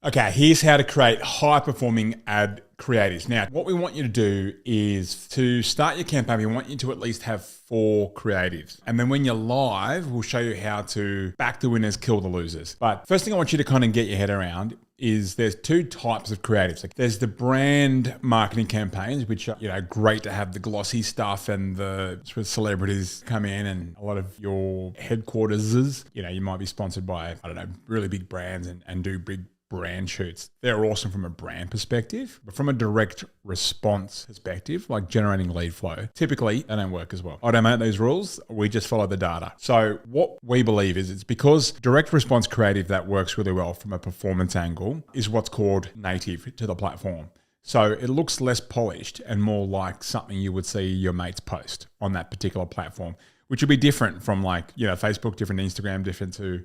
Okay, here's how to create high-performing ad creatives. Now, what we want you to do is to start your campaign, we want you to at least have 4 creatives. And then when you're live, we'll show you how to back the winners, kill the losers. But first thing I want you to kind of get your head around is there's 2 types of creatives. There's the brand marketing campaigns, which are, great to have the glossy stuff and the celebrities come in, and a lot of your headquarters, you might be sponsored by, really big brands and do big brand shoots. They're awesome from a brand perspective, but from a direct response perspective, like generating lead flow, typically they don't work as well. I don't make those rules. We just follow the data. So what we believe is it's because direct response creative that works really well from a performance angle is what's called native to the platform. So it looks less polished and more like something you would see your mates post on that particular platform, which would be different from Facebook, different to Instagram, different to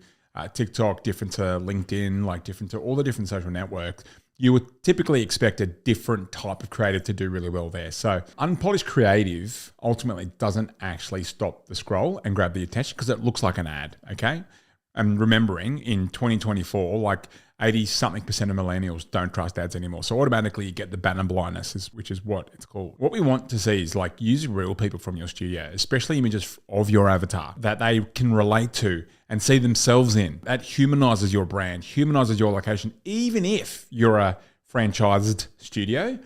TikTok, different to LinkedIn, different to all the different social networks. You would typically expect a different type of creative to do really well there. So unpolished creative ultimately doesn't actually stop the scroll and grab the attention because it looks like an ad, okay? And remembering in 2024, 80-something% of millennials don't trust ads anymore. So automatically you get the banner blindness, which is what it's called. What we want to see is use real people from your studio, especially images of your avatar that they can relate to and see themselves in. That humanizes your brand, humanizes your location. Even if you're a franchised studio,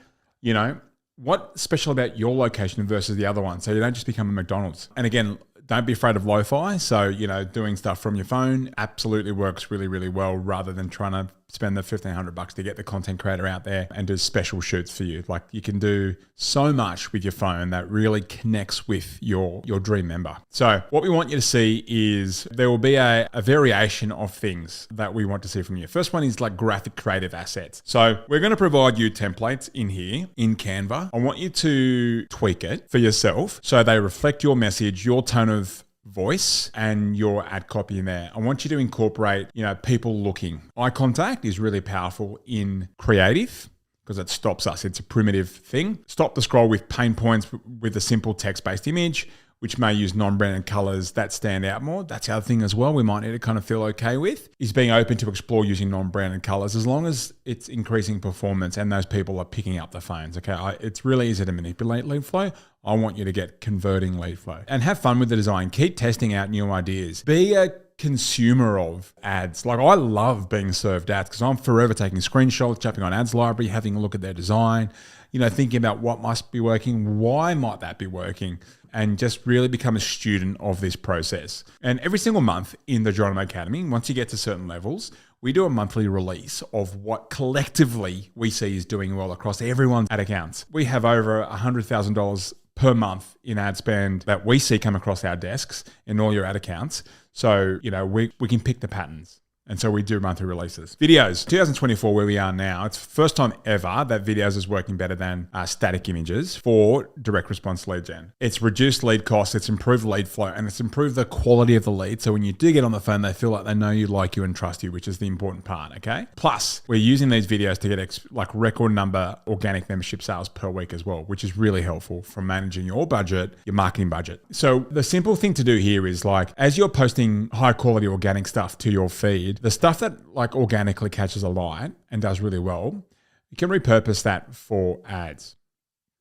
what's special about your location versus the other one? So you don't just become a McDonald's. And again, don't be afraid of lo-fi. So, doing stuff from your phone absolutely works really, really well rather than trying to spend the $1,500 to get the content creator out there and do special shoots for you. You can do so much with your phone that really connects with your dream member. So what we want you to see is there will be a variation of things that we want to see from you. First one is graphic creative assets. So we're going to provide you templates in here in Canva. I want you to tweak it for yourself so they reflect your message, your tone of voice and your ad copy in there. I want you to incorporate, people looking. Eye contact is really powerful in creative because it stops us. It's a primitive thing. Stop the scroll with pain points with a simple text-based image, which may use non-branded colors that stand out more. That's the other thing as well we might need to kind of feel okay with, is being open to explore using non-branded colors as long as it's increasing performance and those people are picking up the phones, okay? It's really easy to manipulate lead flow. I want you to get converting lead flow. And have fun with the design. Keep testing out new ideas. Be a consumer of ads. I love being served ads because I'm forever taking screenshots, jumping on ads library, having a look at their design, thinking about what must be working, why might that be working, and just really become a student of this process. And every single month in the Geronimo Academy, once you get to certain levels, we do a monthly release of what collectively we see is doing well across everyone's ad accounts. We have over $100,000 per month in ad spend that we see come across our desks in all your ad accounts. So, we can pick the patterns. And so we do monthly releases. Videos, 2024, where we are now, it's the first time ever that videos is working better than static images for direct response lead gen. It's reduced lead costs, it's improved lead flow, and it's improved the quality of the lead. So when you do get on the phone, they feel like they know you, like you, and trust you, which is the important part, okay? Plus, we're using these videos to get record number organic membership sales per week as well, which is really helpful for managing your budget, your marketing budget. So the simple thing to do here is as you're posting high quality organic stuff to your feed, the stuff that organically catches a light and does really well, you can repurpose that for ads.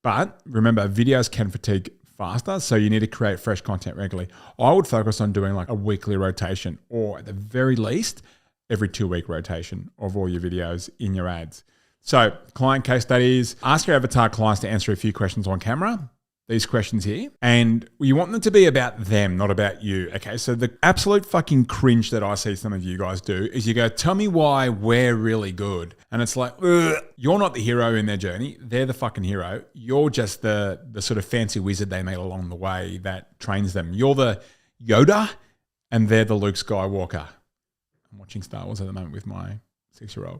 But remember, videos can fatigue faster, so you need to create fresh content regularly. I would focus on doing a weekly rotation, or at the very least, every 2-week rotation of all your videos in your ads. So client case studies, ask your avatar clients to answer a few questions on camera. These questions here, and you want them to be about them, not about you. Okay, so the absolute fucking cringe that I see some of you guys do is you go, tell me why we're really good. And it's you're not the hero in their journey. They're the fucking hero. You're just the sort of fancy wizard they made along the way that trains them. You're the Yoda and they're the Luke Skywalker. I'm watching Star Wars at the moment with my 6-year-old.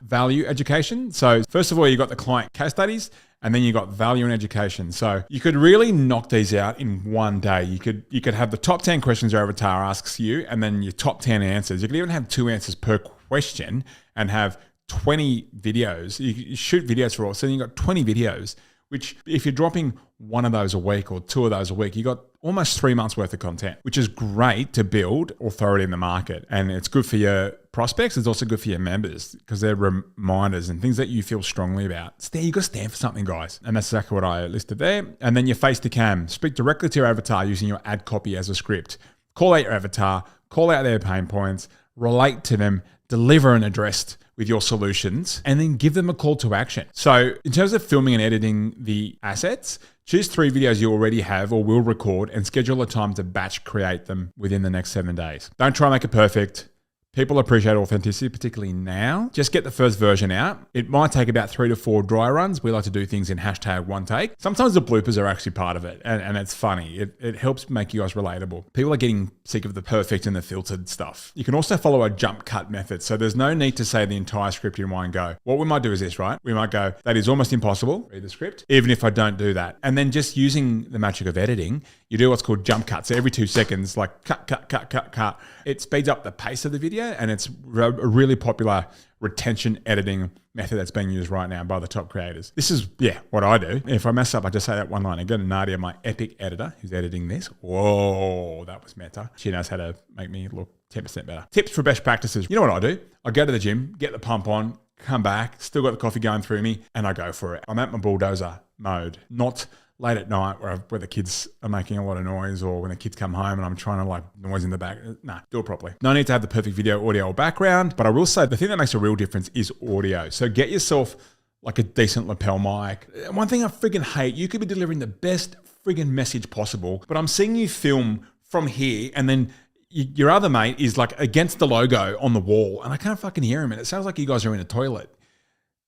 Value education. So first of all, you got the client case studies, and then you got value and education. So you could really knock these out in one day. You could have the top 10 questions your avatar asks you, and then your top 10 answers. You could even have 2 answers per question and have 20 videos. You shoot videos for all. So you got 20 videos which if you're dropping one of those a week or two of those a week, you got almost 3 months worth of content, which is great to build authority in the market. And it's good for your prospects. It's also good for your members because they're reminders and things that you feel strongly about. You got to stand for something, guys. And that's exactly what I listed there. And then your face to cam, speak directly to your avatar using your ad copy as a script. Call out your avatar, call out their pain points, relate to them, deliver an address with your solutions, and then give them a call to action. So in terms of filming and editing the assets, choose 3 videos you already have or will record and schedule a time to batch create them within the next 7 days. Don't try and make it perfect. People appreciate authenticity, particularly now. Just get the first version out. It might take about 3 to 4 dry runs. We like to do things in #1 take. Sometimes the bloopers are actually part of it, and it's funny. It helps make you guys relatable. People are getting sick of the perfect and the filtered stuff. You can also follow a jump cut method. So there's no need to say the entire script in one go. What we might do is this, right? We might go, that is almost impossible. Read the script, even if I don't do that. And then just using the magic of editing, you do what's called jump cuts. So every 2 seconds, like cut. It speeds up the pace of the video. And it's a really popular retention editing method that's being used right now by the top creators. This is, what I do. If I mess up, I just say that one line. Again, Nadia, my epic editor, who's editing this. Whoa, that was meta. She knows how to make me look 10% better. Tips for best practices. You know what I do? I go to the gym, get the pump on, come back, still got the coffee going through me, and I go for it. I'm at my bulldozer mode, not late at night where the kids are making a lot of noise or when the kids come home and I'm trying to noise in the back. Nah, do it properly. No need to have the perfect video, audio, or background, but I will say the thing that makes a real difference is audio. So get yourself like a decent lapel mic. One thing I friggin' hate, you could be delivering the best friggin' message possible, but I'm seeing you film from here and then your other mate is like against the logo on the wall and I can't fucking hear him and it sounds like you guys are in a toilet.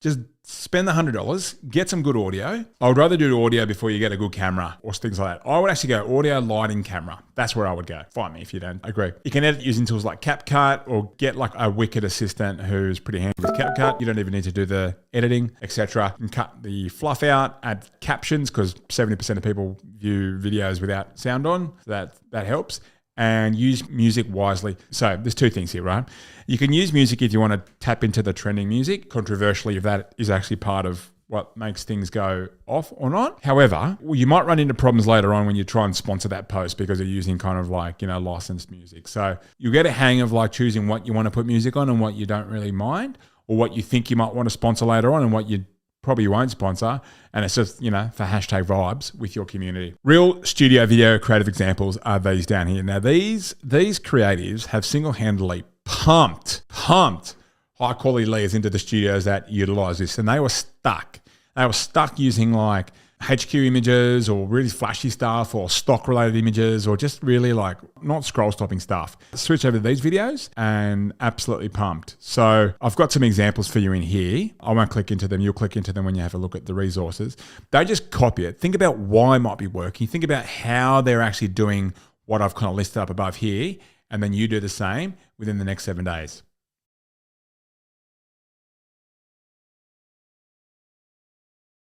Just spend the $100, get some good audio. I would rather do audio before you get a good camera or things like that. I would actually go audio, lighting, camera. That's where I would go. Find me if you don't agree. You can edit using tools like CapCut or get like a wicked assistant who's pretty handy with CapCut. You don't even need to do the editing, etc. You can cut the fluff out, add captions because 70% of people view videos without sound on. So that helps. And use music wisely. So there's 2 things here, right? You can use music if you want to tap into the trending music, controversially, if that is actually part of what makes things go off or not. However, you might run into problems later on when you try and sponsor that post because you're using kind of like, licensed music. So you get a hang of like choosing what you want to put music on and what you don't really mind, or what you think you might want to sponsor later on and what you probably won't sponsor, and it's just, for #vibes with your community. Real studio video creative examples are these down here. Now, these creatives have single-handedly pumped high-quality leads into the studios that utilize this, and they were stuck. They were stuck using like HQ images or really flashy stuff or stock related images or just really like not scroll stopping stuff. Switch over to these videos and absolutely pumped. So I've got some examples for you in here. I won't click into them. You'll click into them when you have a look at the resources. Don't just copy it. Think about why it might be working. Think about how they're actually doing what I've kind of listed up above here. And then you do the same within the next 7 days.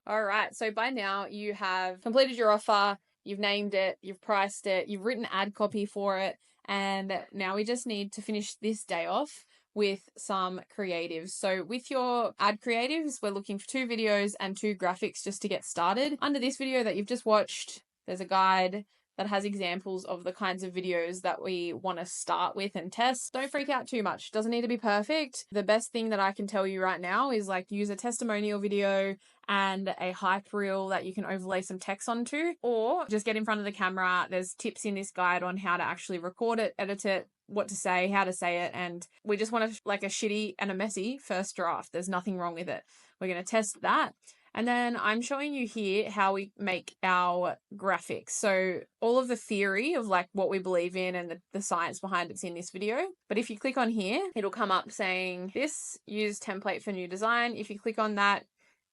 All right, so by now you have completed your offer, you've named it, you've priced it, you've written ad copy for it, and now we just need to finish this day off with some creatives. So with your ad creatives, we're looking for 2 videos and 2 graphics just to get started. Under this video that you've just watched, there's a guide that has examples of the kinds of videos that we want to start with and test. Don't freak out too much. Doesn't need to be perfect. The best thing that I can tell you right now is like use a testimonial video and a hype reel that you can overlay some text onto, or just get in front of the camera. There's tips in this guide on how to actually record it, edit it, what to say, how to say it, and we just want like a shitty and a messy first draft. There's nothing wrong with it. We're going to test that. And then I'm showing you here how we make our graphics. So all of the theory of like what we believe in and the science behind it's in this video. But if you click on here, it'll come up saying this, use template for new design. If you click on that,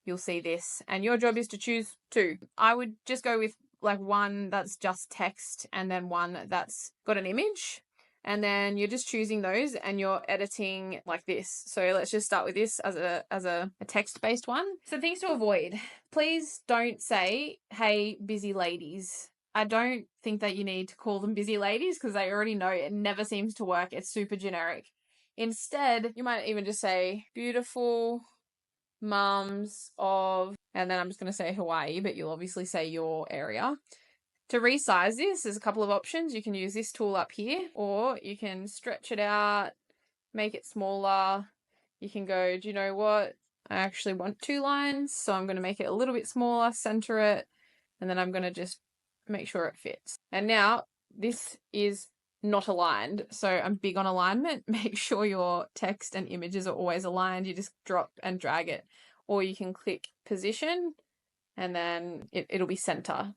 you'll see this. And your job is to choose 2. I would just go with like one that's just text and then one that's got an image. And then you're just choosing those and you're editing like this. So let's just start with this as a text-based one. So things to avoid. Please don't say, hey, busy ladies. I don't think that you need to call them busy ladies because they already know it never seems to work. It's super generic. Instead, you might even just say beautiful mums of, and then I'm just going to say Hawaii, but you'll obviously say your area. To resize this, there's a couple of options. You can use this tool up here, or you can stretch it out, make it smaller. You can go, do you know what? I actually want 2 lines, so I'm going to make it a little bit smaller, center it, and then I'm going to just make sure it fits. And now this is not aligned, so I'm big on alignment. Make sure your text and images are always aligned. You just drop and drag it, or you can click position and then it'll be center.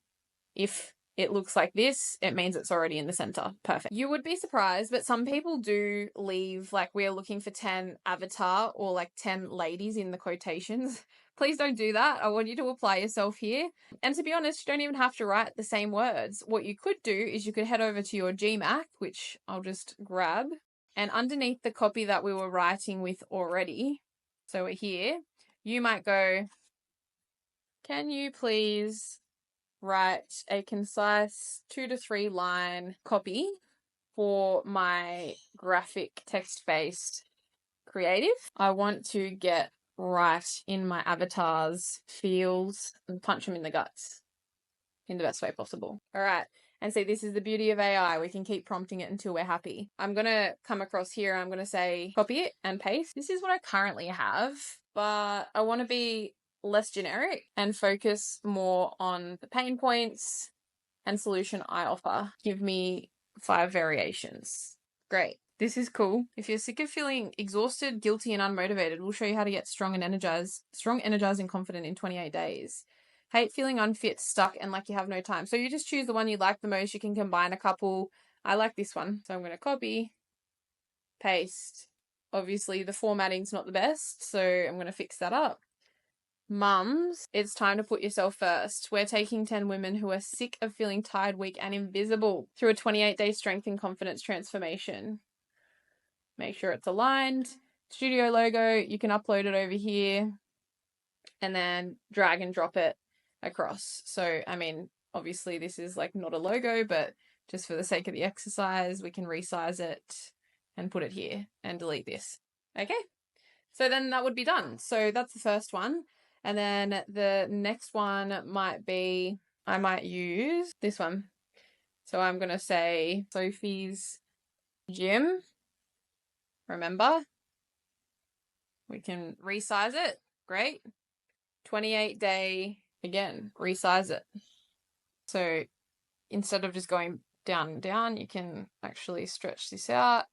If it looks like this, it means it's already in the center. Perfect. You would be surprised, but some people do leave, like, we're looking for 10 avatar or like 10 ladies in the quotations. Please don't do that. I want you to apply yourself here. And to be honest, you don't even have to write the same words. What you could do is you could head over to your GMAC, which I'll just grab, and underneath the copy that we were writing with already, so we're here, you might go, can you please write a concise 2 to 3 line copy for my graphic text-based creative. I want to get right in my avatar's fields and punch them in the guts in the best way possible. All right. And see, this is the beauty of AI. We can keep prompting it until we're happy. I'm going to come across here. I'm going to say copy it and paste. This is what I currently have, but I want to be less generic and focus more on the pain points and solution I offer. Give me 5 variations. Great. This is cool. If you're sick of feeling exhausted, guilty, and unmotivated, we'll show you how to get strong, energized, and confident in 28 days. Hate feeling unfit, stuck, and like you have no time. So you just choose the one you like the most. You can combine a couple. I like this one. So I'm going to copy, paste. Obviously, the formatting's not the best, so I'm going to fix that up. Mums, it's time to put yourself first. We're taking 10 women who are sick of feeling tired, weak, and invisible through a 28-day strength and confidence transformation. Make sure it's aligned. Studio logo, you can upload it over here and then drag and drop it across. So, I mean, obviously this is like not a logo, but just for the sake of the exercise, we can resize it and put it here and delete this. Okay, so then that would be done. So that's the first one. And then the next one might be, I might use this one. So I'm going to say Sophie's Gym. Remember, we can resize it. Great. 28-day, again, resize it. So instead of just going down and down, you can actually stretch this out,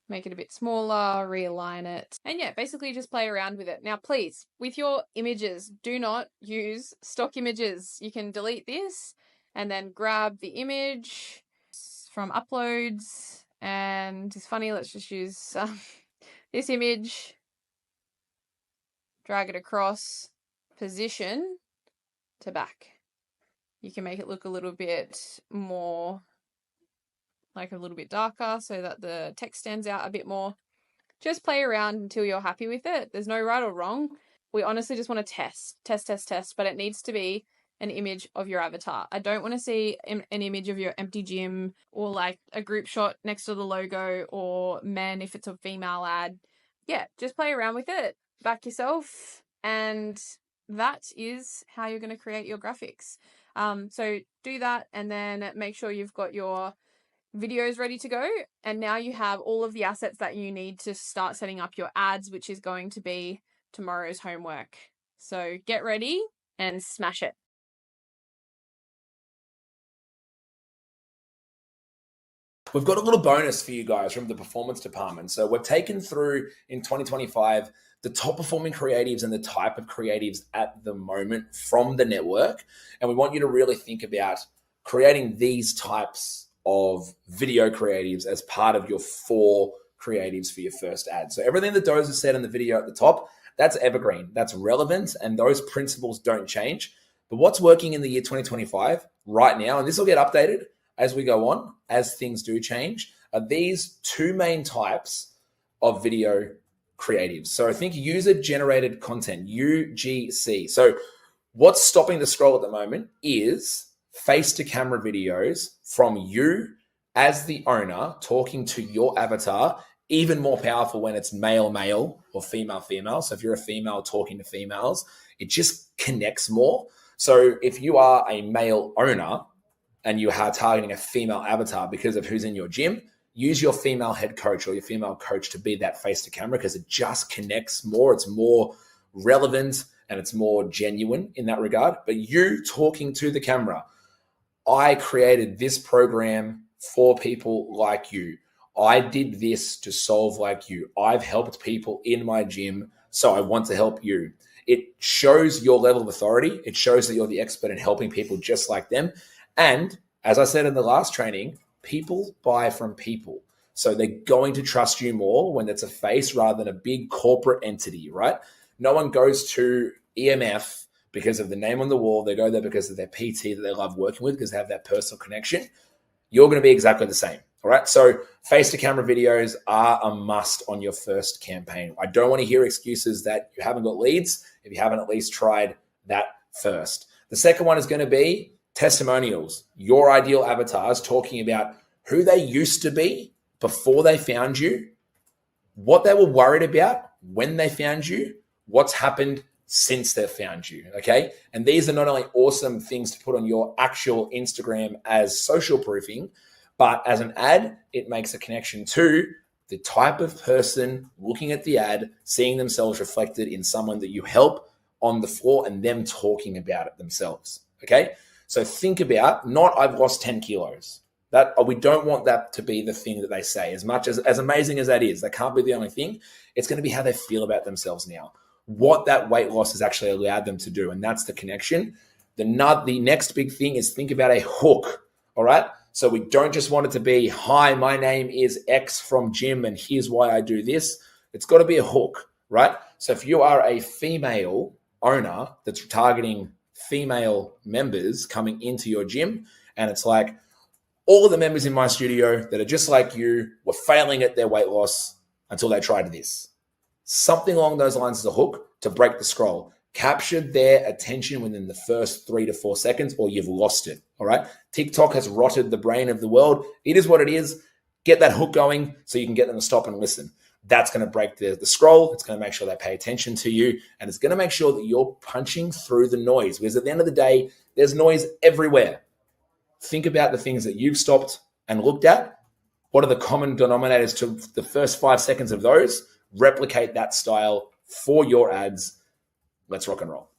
make it a bit smaller, realign it, and yeah, basically just play around with it. Now, please, with your images, do not use stock images. You can delete this and then grab the image from uploads, and it's funny, let's just use this image, drag it across, position to back. You can make it look a little bit more, like a little bit darker so that the text stands out a bit more. Just play around until you're happy with it. There's no right or wrong. We honestly just want to test, but it needs to be an image of your avatar. I don't want to see an image of your empty gym or like a group shot next to the logo or men if it's a female ad. Yeah, just play around with it. Back yourself. And that is how you're going to create your graphics. So do that and then make sure you've got your videos ready to go. And now you have all of the assets that you need to start setting up your ads, which is going to be tomorrow's homework. So get ready and smash it. We've got a little bonus for you guys from the performance department. So we've taken through in 2025 the top performing creatives and the type of creatives at the moment from the network. And we want you to really think about creating these types of video creatives as part of your 4 creatives for your first ad. So everything that Doza said in the video at the top, that's evergreen, that's relevant, and those principles don't change. But what's working in the year 2025 right now, and this will get updated as we go on, as things do change, are these 2 main types of video creatives. So I think user-generated content, UGC. So what's stopping the scroll at the moment is face-to-camera videos from you as the owner talking to your avatar Even more powerful when it's male or female. So if you're a female talking to females, it just connects more. So if you are a male owner and you are targeting a female avatar because of who's in your gym, use your female head coach or your female coach to be that face to camera, because it just connects more. It's more relevant and it's more genuine in that regard. But you talking to the camera, I created this program for people like you. I did this to solve like you. I've helped people in my gym, so I want to help you. It shows your level of authority. It shows that you're the expert in helping people just like them. And as I said in the last training, people buy from people. So they're going to trust you more when it's a face rather than a big corporate entity, right? No one goes to EMF because of the name on the wall. They go there because of their PT that they love working with, because they have that personal connection. You're going to be exactly the same. All right. So face to camera videos are a must on your first campaign. I don't want to hear excuses that you haven't got leads if you haven't at least tried that first. The second one is going to be testimonials. Your ideal avatars talking about who they used to be before they found you, what they were worried about when they found you, what's happened since they've found you. Okay. And these are not only awesome things to put on your actual Instagram as social proofing, but as an ad, it makes a connection to the type of person looking at the ad, seeing themselves reflected in someone that you help on the floor and them talking about it themselves. Okay. So think about not I've lost 10 kilos. That we don't want that to be the thing that they say. As much as amazing as that is, that can't be the only thing. It's going to be how they feel about themselves now. What that weight loss has actually allowed them to do. And that's the connection. The next big thing is think about a hook. All right. So we don't just want it to be, hi, my name is X from gym and here's why I do this. It's got to be a hook, right? So if you are a female owner that's targeting female members coming into your gym, and it's like, all of the members in my studio that are just like you were failing at their weight loss until they tried this. Something along those lines is a hook to break the scroll. Capture their attention within the first 3 to 4 seconds or you've lost it, all right? TikTok has rotted the brain of the world. It is what it is. Get that hook going so you can get them to stop and listen. That's going to break the scroll. It's going to make sure they pay attention to you, and it's going to make sure that you're punching through the noise, because at the end of the day, there's noise everywhere. Think about the things that you've stopped and looked at. What are the common denominators to the first 5 seconds of those? Replicate that style for your ads. Let's rock and roll.